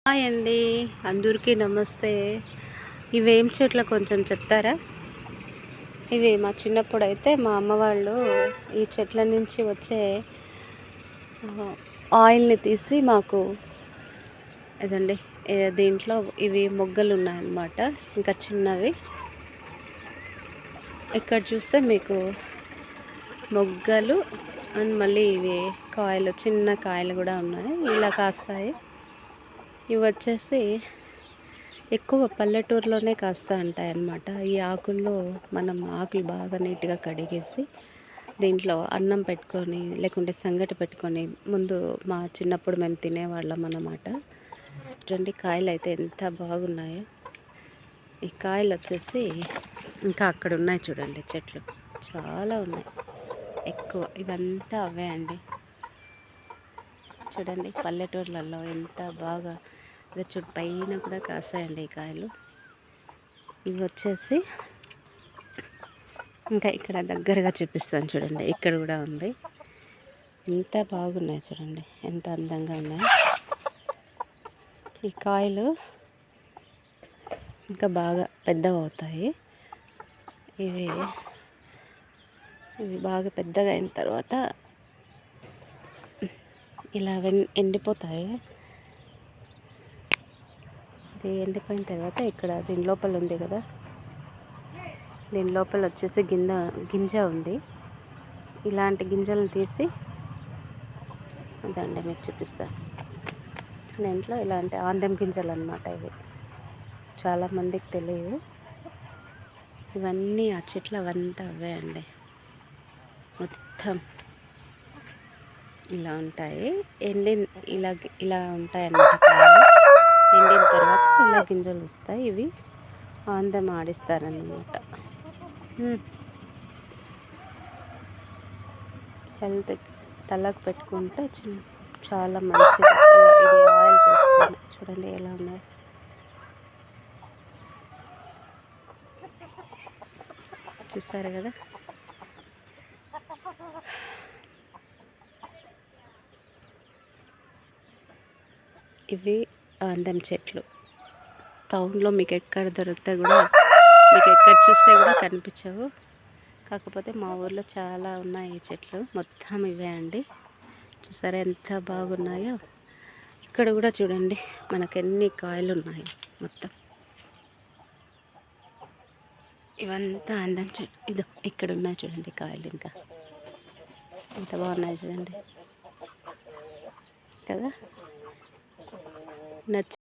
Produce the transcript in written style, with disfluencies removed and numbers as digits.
Hi అండి, అందరికీ నమస్తే. ఇవేం చెట్లు కొంచెం చెప్తారా? ఇవి మా చిన్నప్పుడు అయితే మా అమ్మ వాళ్ళు ఈ చెట్ల నుంచి వచ్చే ఆయిల్ని తీసి మాకు ఇదండి దీంట్లో ఇవి మొగ్గలు ఉన్నాయన్నమాట, ఇంకా చిన్నవి. ఇక్కడ చూస్తే మీకు మొగ్గలు అండ్ మళ్ళీ ఇవి కాయలు, చిన్న కాయలు కూడా ఉన్నాయి, ఇలా కాస్తాయి. ఇవి వచ్చేసి ఎక్కువ పల్లెటూరులోనే కాస్తూ ఉంటాయి అన్నమాట. ఈ ఆకుల్లో మనం ఆకులు బాగా నీట్గా కడిగేసి దీంట్లో అన్నం పెట్టుకొని లేకుంటే సంగటి పెట్టుకొని ముందు మా చిన్నప్పుడు మేము తినేవాళ్ళం అన్నమాట. చూడండి కాయలు అయితే ఎంత బాగున్నాయో. ఈ కాయలు వచ్చేసి ఇంకా అక్కడ ఉన్నాయి చూడండి, చెట్లు చాలా ఉన్నాయి, ఎక్కువ ఇవంతా అవే అండి. చూడండి పల్లెటూర్లలో ఎంత బాగా చుట్టూ పైన కూడా కాసాయండి ఈ కాయలు. ఇవి వచ్చేసి ఇంకా ఇక్కడ దగ్గరగా చూపిస్తాను చూడండి, ఇక్కడ కూడా ఉంది. ఎంత బాగున్నాయి చూడండి, ఎంత అందంగా ఉన్నాయి. ఈ కాయలు ఇంకా బాగా పెద్దవి అవుతాయి. ఇవి బాగా పెద్దగా అయిన తర్వాత ఇలా ఎండిపోతాయి. ఇది ఎండిపోయిన తర్వాత ఇక్కడ దీని లోపల ఉంది కదా, దీని లోపల వచ్చేసి గింజ ఉంది. ఇలాంటి గింజలను తీసి అదండి మీకు చూపిస్తాను. దీంట్లో ఇలాంటి ఆందెం గింజలు అన్నమాట. ఇవి చాలామందికి తెలియదు. ఇవన్నీ ఆ చెట్లు అవంతా అవే అండి. మొత్తం ఇలా ఉంటాయి, ఇలా ఉంటాయి అన్నమాట. ఎండిన తర్వాత ఇలా గింజలు వస్తాయి. ఇవి ఆందెం ఆడిస్తారన్నమాట. హెల్త్ తలకు పెట్టుకుంటే చాలా మంచిది. ఇది ఆయిల్ చేస్తాను చూడండి ఎలా ఉన్నాయి. చూసారు కదా, ఇవి ఆందెం చెట్లు. టౌన్లో మీకు ఎక్కడ దొరికితే కూడా, మీకు ఎక్కడ చూస్తే కూడా కనిపించవు. కాకపోతే మా ఊర్లో చాలా ఉన్నాయి ఈ చెట్లు, మొత్తం ఇవే అండి. చూసారా ఎంత బాగున్నాయో. ఇక్కడ కూడా చూడండి మనకు ఎన్ని కాయలు ఉన్నాయి. మొత్తం ఇవంతా ఆందెం చెట్లు. ఇదో ఇక్కడ ఉన్నాయి చూడండి కాయలు, ఇంకా ఎంత బాగున్నాయి చూడండి కదా. నచ్చ